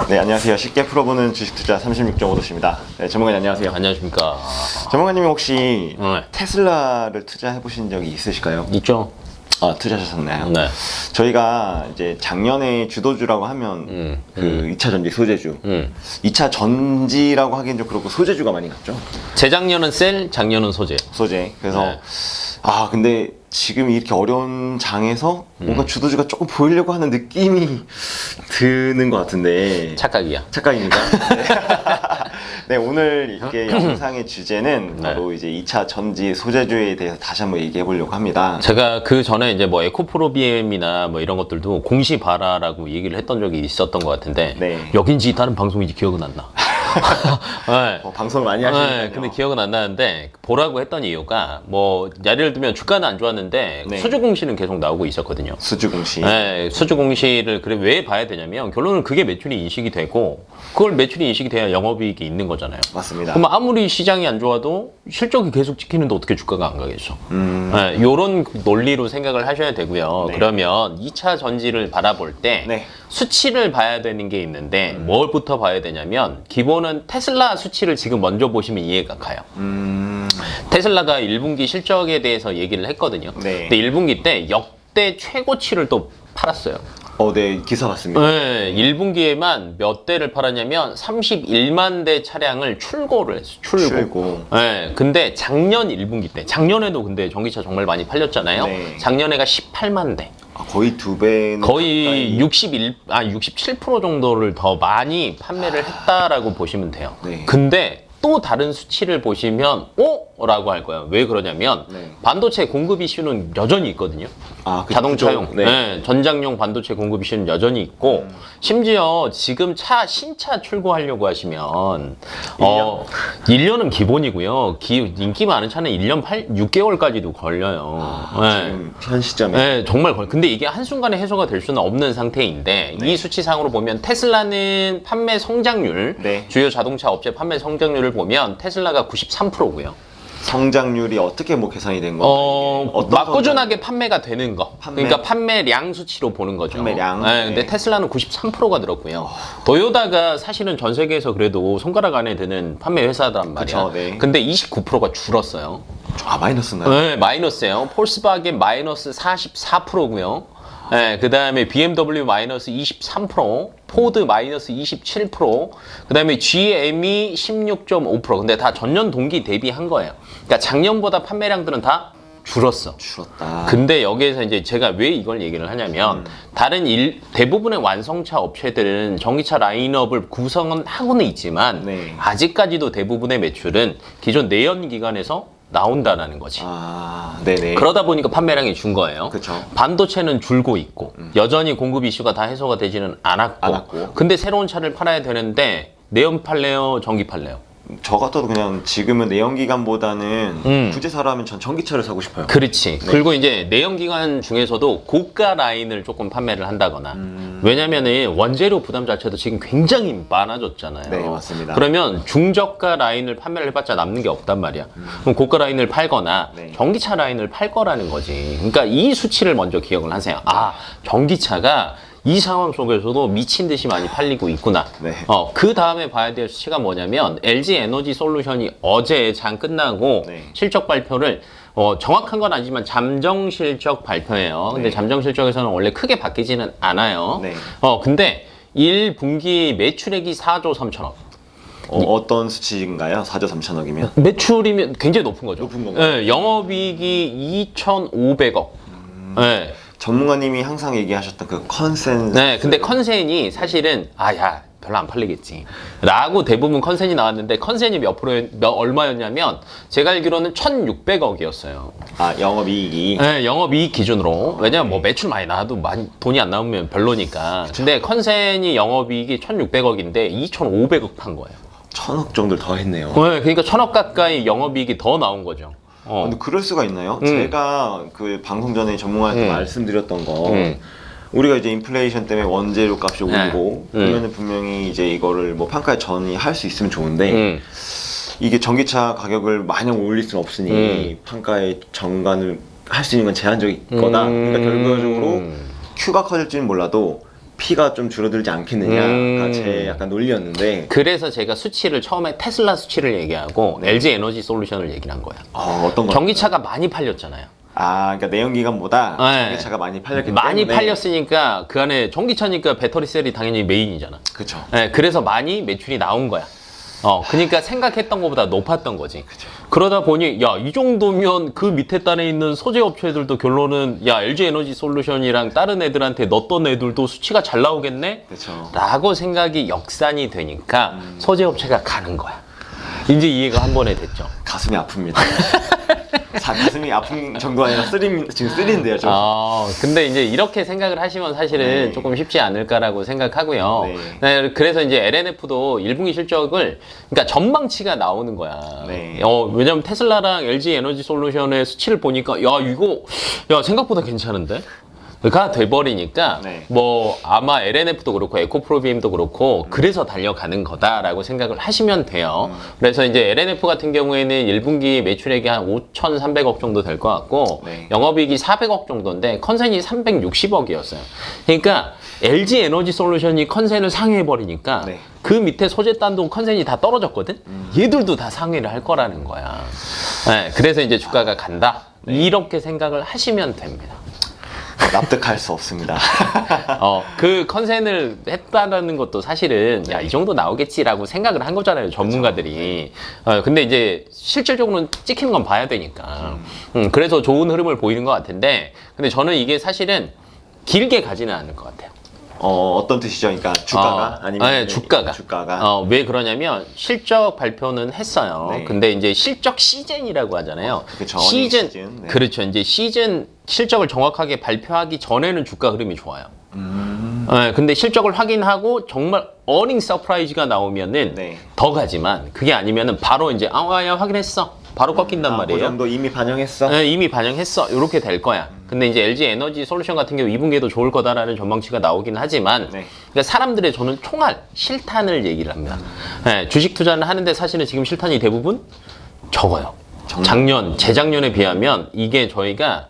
네, 안녕하세요. 쉽게 풀어보는 주식투자 36.5도씨입니다. 네, 전문가님 안녕하세요. 안녕하십니까. 전문가님 혹시 네. 테슬라를 투자해보신 적이 있으실까요? 있죠? 아, 투자하셨나요? 네. 저희가 이제 작년에 주도주라고 하면 그 2차 전지 소재주, 2차 전지라고 하기엔 좀 그렇고 소재주가 많이 갔죠? 재작년은 셀, 작년은 소재. 소재. 그래서 네. 근데 지금 이렇게 어려운 장에서 뭔가 주도주가 조금 보이려고 하는 느낌이 드는 것 같은데 착각이야. 착각입니다. 네. 네, 오늘 이렇게 영상의 주제는 바로 이제 2차 전지 소재주에 대해서 다시 한번 얘기해 보려고 합니다. 제가 그 전에 이제 뭐 에코프로비엠이나 뭐 이런 것들도 공시 봐라라고 얘기를 했던 적이 있었던 것 같은데 네. 여긴지 다른 방송인지 기억은 안 나. 네. 방송을 많이 하시니까요. 네, 근데 기억은 안 나는데 보라고 했던 이유가 뭐 예를 들면 주가는 안 좋았는데 네. 수주 공시는 계속 나오고 있었거든요. 수주 공시. 네, 수주 공시를 그래 왜 봐야 되냐면 결론은 그게 매출이 인식이 되고 그걸 매출이 인식이 돼야 영업이익이 있는 거잖아요. 맞습니다. 그럼 아무리 시장이 안 좋아도 실적이 계속 찍히는데 어떻게 주가가 안 가겠어? 네, 요런 논리로 생각을 하셔야 되고요. 네. 그러면 2차 전지를 바라볼 때 네. 수치를 봐야 되는 게 있는데 뭘부터 봐야 되냐면 기본은 테슬라 수치를 지금 먼저 보시면 이해가 가요. 테슬라가 1분기 실적에 대해서 얘기를 했거든요. 네. 근데 1분기 때 역대 최고치를 또 팔았어요. 네, 기사 봤습니다. 네, 1분기에만 몇 대를 팔았냐면 31만 대 차량을 출고를 했어요. 출고. 네, 근데 작년 1분기 때, 작년에도 근데 전기차 정말 많이 팔렸잖아요. 네. 작년에가 18만 대. 거의 두 배는 거의 67% 정도를 더 많이 판매를 했다라고 보시면 돼요. 네. 근데 또 다른 수치를 보시면 라고 할 거예요. 왜 그러냐면 네. 반도체 공급 이슈는 여전히 있거든요. 자동차용, 네. 전장용 반도체 공급 이슈는 여전히 있고 심지어 지금 신차 출고하려고 하시면 1년은 기본이고요. 인기 많은 차는 1년 6개월까지도 걸려요. 지금 현 시점에. 네, 정말 근데 이게 한순간에 해소가 될 수는 없는 상태인데 이 수치상으로 보면 테슬라는 판매 성장률, 네. 주요 자동차 업체 판매 성장률을 보면 테슬라가 93%고요. 성장률이 어떻게 뭐 계산이 된 건가요? 막 꾸준하게 판매가 되는 거. 판매? 그러니까 판매량 수치로 보는 거죠. 판매량? 네, 근데 네. 테슬라는 93%가 늘었고요. 도요타가 사실은 전 세계에서 그래도 손가락 안에 드는 판매 회사단 말이야. 그쵸, 네. 근데 29%가 줄었어요. 마이너스인가요? 네, 마이너스예요. 폴스바겐 마이너스 44%고요. 네, 그 다음에 BMW 마이너스 23%, 포드 마이너스 27%, 그 다음에 GM이 16.5%. 근데 다 전년 동기 대비한 거예요. 그러니까 작년보다 판매량들은 다 줄었어. 줄었다. 근데 여기에서 이제 제가 왜 이걸 얘기를 하냐면 다른 대부분의 완성차 업체들은 전기차 라인업을 구성은 하고는 있지만 네. 아직까지도 대부분의 매출은 기존 내연 기관에서 나온다라는 거지. 네네. 그러다 보니까 판매량이 준 거예요. 그쵸. 반도체는 줄고 있고 여전히 공급 이슈가 다 해소가 되지는 않았고. 근데 새로운 차를 팔아야 되는데 내연 팔래요? 전기 팔래요? 저 같아도 그냥 지금은 내연기관보다는 굳이 사라면 전 전기차를 사고 싶어요. 그렇지. 그리고 이제 내연기관 중에서도 고가 라인을 조금 판매를 한다거나 왜냐면은 원재료 부담 자체도 지금 굉장히 많아졌잖아요. 네, 맞습니다. 그러면 중저가 라인을 판매를 해봤자 남는 게 없단 말이야. 그럼 고가 라인을 팔거나 네. 전기차 라인을 팔 거라는 거지. 그러니까 이 수치를 먼저 기억을 하세요. 전기차가 이 상황 속에서도 미친 듯이 많이 팔리고 있구나. 네. 그 다음에 봐야 될 수치가 뭐냐면 LG 에너지 솔루션이 어제 장 끝나고 네. 실적 발표를 정확한 건 아니지만 잠정 실적 발표예요. 근데 네. 잠정 실적에서는 원래 크게 바뀌지는 않아요. 네. 근데 1분기 매출액이 4조 3천억. 어떤 수치인가요? 4조 3천억이면? 매출이면 굉장히 높은 거죠. 높은 건가요? 네, 영업이익이 2,500억. 네. 전문가님이 항상 얘기하셨던 그 컨센서스. 네, 근데 컨센이 사실은 별로 안 팔리겠지 라고 대부분 컨센이 나왔는데 컨센이 얼마였냐면 제가 알기로는 1,600억이었어요. 영업이익이. 네, 영업이익 기준으로. 왜냐면 뭐 매출 많이 나와도 돈이 안 나오면 별로니까. 근데 컨센이 영업이익이 1,600억인데 2,500억 판 거예요. 1,000억 정도를 더 했네요. 네, 그러니까 1,000억 가까이 영업이익이 더 나온 거죠. 근데 그럴 수가 있나요? 제가 그 방송 전에 전문가한테 말씀드렸던 거 우리가 이제 인플레이션 때문에 원재료 값이 오르고 그러면은 분명히 이제 이거를 뭐 판가에 전이할 수 있으면 좋은데 이게 전기차 가격을 마냥 올릴 수는 없으니 판가에 전관을 할 수 있는 건 제한적인 거다. 그러니까 결과적으로 Q가 커질지는 몰라도 피가 좀 줄어들지 않겠느냐가 제 약간 논리였는데. 그래서 제가 수치를 처음에 테슬라 수치를 얘기하고 LG 에너지 솔루션을 얘기를 한 거야. 어떤 거? 전기차가 많이 팔렸잖아요. 그러니까 내연기관보다 네. 전기차가 많이 팔렸기 많이 때문에. 팔렸으니까 그 안에 전기차니까 배터리 셀이 당연히 메인이잖아. 그쵸. 네, 그래서 많이 매출이 나온 거야. 그러니까 생각했던 것보다 높았던 거지. 그쵸. 그러다 보니 야, 이 정도면 그 밑에 단에 있는 소재 업체들도 결론은 야, LG 에너지 솔루션이랑 다른 애들한테 넣었던 애들도 수치가 잘 나오겠네? 그쵸. 라고 생각이 역산이 되니까 소재 업체가 가는 거야. 이제 이해가 한 번에 됐죠. 가슴이 아픕니다. 가슴이 아픈 정도가 아니라 지금 쓰린데요, 저. 근데 이제 이렇게 생각을 하시면 사실은 네. 조금 쉽지 않을까라고 생각하고요. 네. 네, 그래서 이제 LNF도 1분기 실적을, 그러니까 전망치가 나오는 거야. 네. 왜냐면 테슬라랑 LG 에너지 솔루션의 수치를 보니까, 야, 생각보다 괜찮은데? 가 돼버리니까 네. 뭐 아마 LNF도 그렇고 에코프로비엠도 그렇고 그래서 달려가는 거다라고 생각을 하시면 돼요. 그래서 이제 LNF 같은 경우에는 1분기 매출액이 한 5,300억 정도 될 것 같고 네. 영업이익이 400억 정도인데 컨센이 360억이었어요. 그러니까 LG 에너지 솔루션이 컨센을 상회해버리니까 네. 그 밑에 소재단도 컨센이 다 떨어졌거든? 얘들도 다 상회를 할 거라는 거야. 네, 그래서 이제 주가가 간다. 이렇게 생각을 하시면 됩니다. 납득할 수 없습니다. 그 컨센을 했다는 것도 사실은 야, 이 정도 나오겠지라고 생각을 한 거잖아요, 전문가들이. 근데 이제 실질적으로는 찍히는 건 봐야 되니까. 그래서 좋은 흐름을 보이는 것 같은데, 근데 저는 이게 사실은 길게 가지는 않을 것 같아요. 어떤 뜻이죠? 그러니까 주가가? 아니면 네, 주가가. 왜 그러냐면 실적 발표는 했어요. 네. 근데 이제 실적 시즌이라고 하잖아요. 그쵸, 시즌. 네. 그렇죠. 이제 시즌 실적을 정확하게 발표하기 전에는 주가 흐름이 좋아요. 네, 근데 실적을 확인하고 정말 어닝 서프라이즈가 나오면은 네. 더 가지만 그게 아니면은 바로 이제 야, 확인했어. 바로 꺾인단 말이에요. 그 정도 이미 반영했어? 네, 이미 반영했어. 이렇게 될 거야. 근데 이제 LG 에너지 솔루션 같은 경우 2분기에도 좋을 거다라는 전망치가 나오긴 하지만 네. 그러니까 사람들의 저는 총알, 실탄을 얘기를 합니다. 네, 주식 투자를 하는데 사실은 지금 실탄이 대부분 적어요. 재작년에 비하면 이게 저희가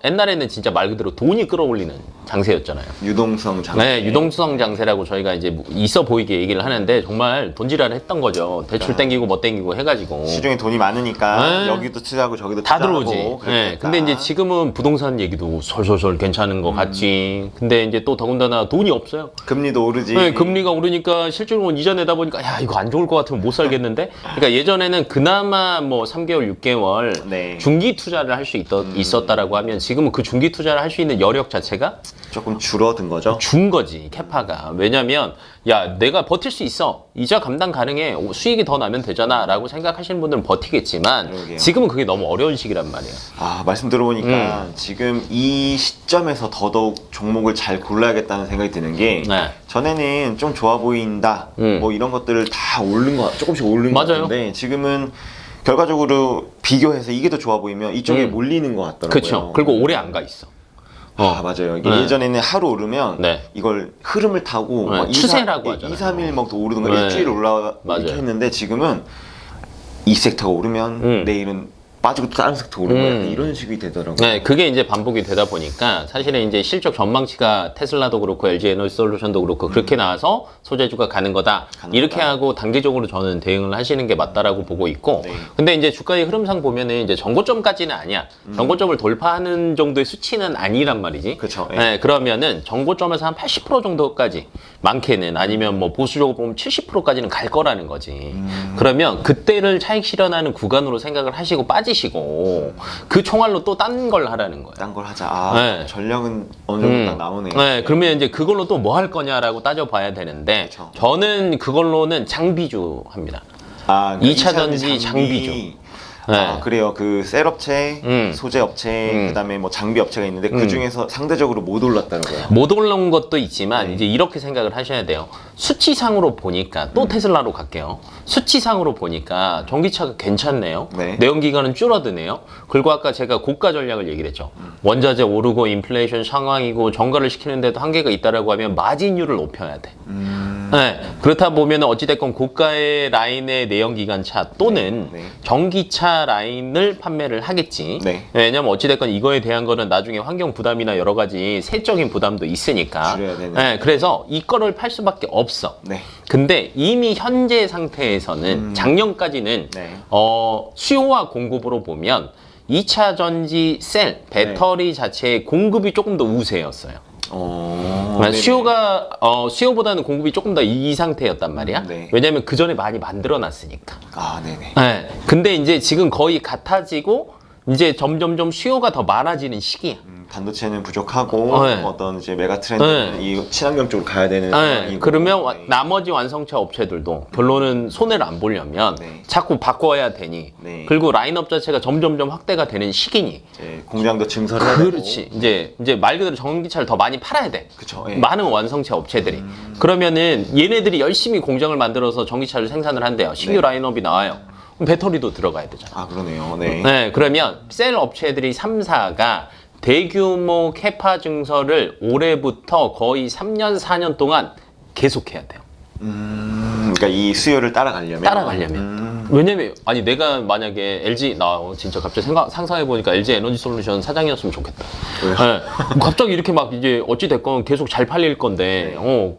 옛날에는 진짜 말 그대로 돈이 끌어올리는 장세였잖아요. 유동성 장세. 네, 유동성 장세라고 저희가 이제 있어 보이게 얘기를 하는데 정말 돈지랄을 했던 거죠. 대출 땡기고 뭐 땡기고 해가지고. 시중에 돈이 많으니까 네. 여기도 투자하고 저기도 다 투자하고. 들어오지. 네, 근데 이제 지금은 부동산 얘기도 솔솔솔 괜찮은 것 같지. 근데 이제 또 더군다나 돈이 없어요. 금리도 오르지. 네, 금리가 오르니까 실제로 이자 내다 보니까 야, 이거 안 좋을 것 같으면 못 살겠는데. 그러니까 예전에는 그나마 뭐 3개월, 6개월 네. 중기 투자를 할 수 있었다라고 하면 지금은 그 중기 투자를 할 수 있는 여력 자체가 조금 줄어든 거죠? 준 거지, 캐파가. 왜냐면 야, 내가 버틸 수 있어. 이자 감당 가능해. 수익이 더 나면 되잖아 라고 생각하시는 분들은 버티겠지만 그러게요. 지금은 그게 너무 어려운 시기란 말이에요. 말씀 들어보니까 지금 이 시점에서 더더욱 종목을 잘 골라야겠다는 생각이 드는 게 네. 전에는 좀 좋아 보인다 뭐 이런 것들을 다 조금씩 오른 것 맞아요. 같은데 지금은 결과적으로 비교해서 이게 더 좋아 보이면 이쪽에 몰리는 것 같더라고요. 그렇죠. 그리고 오래 안 가 있어. 맞아요. 이게 예전에는 하루 오르면 네. 이걸 흐름을 타고 네, 막 추세라고 2, 하잖아요. 3일 막 더 오르는 거 네. 일주일 올라 맞아요. 이렇게 했는데 지금은 이 섹터가 오르면 내일은 빠지고 또 다른 섹터 오르고 약간 이런 식이 되더라고요. 네, 그게 이제 반복이 되다 보니까 사실은 이제 실적 전망치가 테슬라도 그렇고 LG 에너지 솔루션도 그렇고 그렇게 나와서 소재주가 가는 거다. 이렇게 거다. 하고 단기적으로 저는 대응을 하시는 게 맞다라고 보고 있고. 네. 근데 이제 주가의 흐름상 보면은 이제 정고점까지는 아니야. 정고점을 돌파하는 정도의 수치는 아니란 말이지. 그쵸, 예. 네, 그러면은 정고점에서 한 80% 정도까지 많게는 아니면 뭐 보수적으로 보면 70%까지는 갈 거라는 거지. 그러면 그때를 차익 실현하는 구간으로 생각을 하시고 빠지시고 그 총알로 또 딴 걸 하라는 거예요. 딴 걸 하자. 네. 전략은 어느 정도 딱 나오네요. 네, 그러면 이제 그걸로 또 뭐 할 거냐라고 따져봐야 되는데 그쵸. 저는 그걸로는 장비주 합니다. 그러니까 2차 전지 장비주. 네. 그래요. 그 셀업체, 소재업체, 그다음에 뭐 장비업체가 있는데 그 중에서 상대적으로 못 올랐더라고요. 못 올라온 것도 있지만 이제 이렇게 생각을 하셔야 돼요. 수치상으로 보니까 또 테슬라로 갈게요. 수치상으로 보니까 전기차가 괜찮네요. 네. 내연기관은 줄어드네요. 그리고 아까 제가 고가 전략을 얘기를 했죠. 원자재 오르고 인플레이션 상황이고 정가를 시키는데도 한계가 있다라고 하면 마진율을 높여야 돼. 네. 그렇다 보면 어찌됐건 고가의 라인의 내연기관차 또는 네. 전기차 라인을 판매를 하겠지. 네. 왜냐면 어찌됐건 이거에 대한 거는 나중에 환경 부담이나 여러 가지 세적인 부담도 있으니까. 줄여야 되는. 네, 그래서 이 거를 팔 수밖에 없어. 네. 근데 이미 현재 상태에서는 작년까지는 네. 수요와 공급으로 보면 2차 전지 셀, 배터리 자체의 공급이 조금 더 우세였어요. 네네. 수요보다는 공급이 조금 더 이 상태였단 말이야. 네. 왜냐면 그 전에 많이 만들어 놨으니까. 네네. 네. 근데 이제 지금 거의 같아지고 이제 점점점 수요가 더 많아지는 시기야. 반도체는 부족하고 네. 어떤 이제 메가 트렌드는 이 친환경 쪽으로 가야 되는 네. 상황이고. 그러면 네. 나머지 완성차 업체들도 결론은 손해를 안 보려면 네. 자꾸 바꿔야 되니. 네. 그리고 라인업 자체가 점점점 확대가 되는 시기니. 이제 공장도 증설해야 되고. 그렇지. 이제 말 그대로 전기차를 더 많이 팔아야 돼. 그쵸. 예. 많은 완성차 업체들이. 그러면은 얘네들이 열심히 공장을 만들어서 전기차를 생산을 한대요. 신규 네. 라인업이 나와요. 그럼 배터리도 들어가야 되잖아. 그러네요. 네. 네, 그러면 셀 업체들이 3사가 대규모 캐파 증설을 올해부터 거의 3년, 4년 동안 계속해야 돼요. 그러니까 이 수요를 따라가려면. 왜냐면 아니 내가 만약에 LG 나 진짜 갑자기 상상해 보니까 LG 에너지 솔루션 사장이었으면 좋겠다. 왜요? 네. 갑자기 이렇게 막 이제 어찌 됐건 계속 잘 팔릴 건데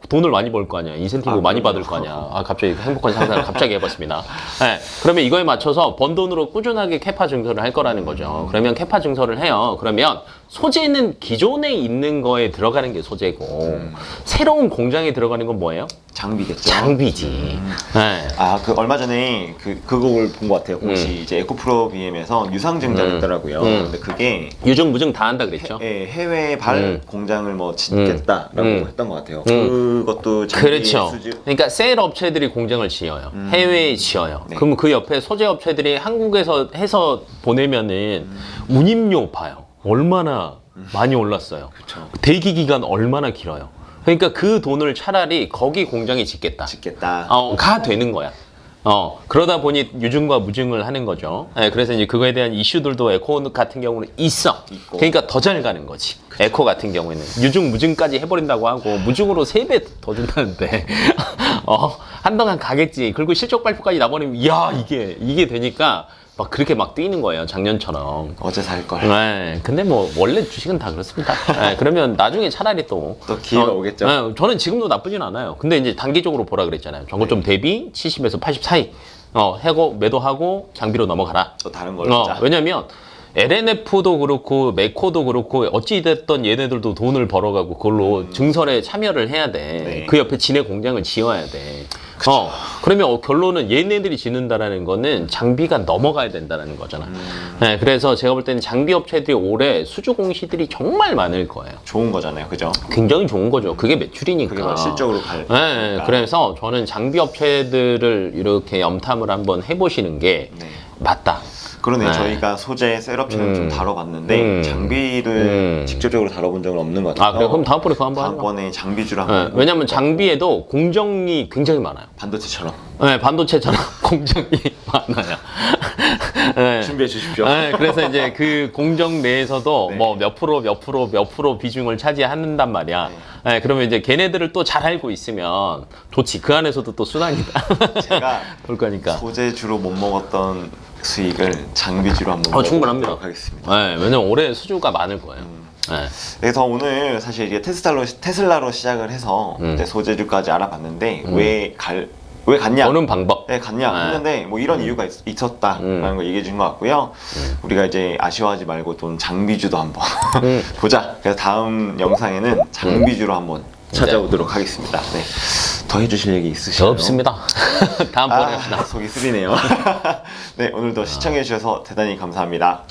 돈을 많이 벌 거 아니야. 인센티브 많이 받을 거 아니야. 갑자기 행복한 상상을 갑자기 해봤습니다. 네. 그러면 이거에 맞춰서 번 돈으로 꾸준하게 캐파 증설을 할 거라는 거죠. 그러면 캐파 증설을 해요. 그러면 소재는 기존에 있는 거에 들어가는 게 소재고 새로운 공장에 들어가는 건 뭐예요? 장비겠죠. 장비지. 네. 그 얼마 전에 그걸 본 것 같아요. 혹시 이제 에코프로 BM에서 유상 증자했더라고요. 근데 그게 유증무증 다 한다 그랬죠? 해외 발 공장을 뭐 짓겠다라고 했던 것 같아요. 그것도 장비 그렇죠. 수주. 그러니까 셀 업체들이 공장을 지어요. 해외에 지어요. 네. 그러면 그 옆에 소재 업체들이 한국에서 해서 보내면은 운임료 봐요. 얼마나 많이 올랐어요. 그쵸. 대기 기간 얼마나 길어요. 그러니까 그 돈을 차라리 거기 공장에 짓겠다. 가 되는 거야. 그러다 보니 유증과 무증을 하는 거죠. 네, 그래서 이제 그거에 대한 이슈들도 에코 같은 경우는 있어. 있고. 그러니까 더 잘 가는 거지. 그쵸. 에코 같은 경우에는 유증, 무증까지 해버린다고 하고 무증으로 3배 더 준다는데 한동안 가겠지. 그리고 실적 발표까지 나버리면 이게 되니까 막 그렇게 막 뛰는 거예요. 작년처럼. 어제 살 걸. 네, 근데 뭐 원래 주식은 다 그렇습니다. 네, 그러면 나중에 차라리 또 기회가 오겠죠. 네, 저는 지금도 나쁘진 않아요. 근데 이제 단기적으로 보라 그랬잖아요. 정고점 대비 70에서 80 사이 해고 매도하고 장비로 넘어가라. 또 다른 걸로 자. 왜냐면 LNF도 그렇고 메코도 그렇고 어찌됐든 얘네들도 돈을 벌어가고 그걸로 증설에 참여를 해야 돼. 네. 그 옆에 지네 공장을 지어야 돼. 그러면 결론은 얘네들이 짓는다라는 거는 장비가 넘어가야 된다는 거잖아. 네, 그래서 제가 볼 때는 장비 업체들이 올해 수주 공시들이 정말 많을 거예요. 좋은 거잖아요, 그죠? 굉장히 좋은 거죠. 그게 매출이니까. 그게 실적으로 갈. 네, 그래서 저는 장비 업체들을 이렇게 염탐을 한번 해보시는 게 네. 맞다. 그러네요. 네. 저희가 소재 셋업체는 좀 다뤄봤는데 장비를 직접적으로 다뤄본 적은 없는 것 같아요. 그래 그럼 다음번에 그거 한번 하죠. 다음번에 장비주를 네, 한번. 왜냐면 장비에도 공정이 굉장히 많아요. 반도체처럼 네, 반도체처럼 공정이 많아요. 네. 준비해 주십시오. 네, 그래서 이제 그 공정 내에서도 네. 뭐 몇 프로 비중을 차지한단 말이야. 네, 그러면 이제 걔네들을 또 잘 알고 있으면 좋지. 그 안에서도 또 수단이다. 제가 볼 거니까. 소재주로 못 먹었던 수익을 장비주로 한번 충분합니다. 먹어보도록 하겠습니다. 네, 왜냐면 올해 수주가 많을 거예요. 네. 그래서 오늘 사실 이게 테슬라로 시작을 해서 이제 소재주까지 알아봤는데 왜 갔냐? 오는 방법. 네, 갔냐 했는데 뭐 이런 이유가 있었다라는 걸 얘기해 준 것 같고요. 우리가 이제 아쉬워하지 말고 좀 장비주도 한번 보자. 그래서 다음 영상에는 장비주로 한번 찾아오도록 하겠습니다. 네. 더 해주실 얘기 있으시죠? 저 없습니다. 다음번에 합시다. 속이 쓰리네요. 네, 오늘도 시청해 주셔서 대단히 감사합니다.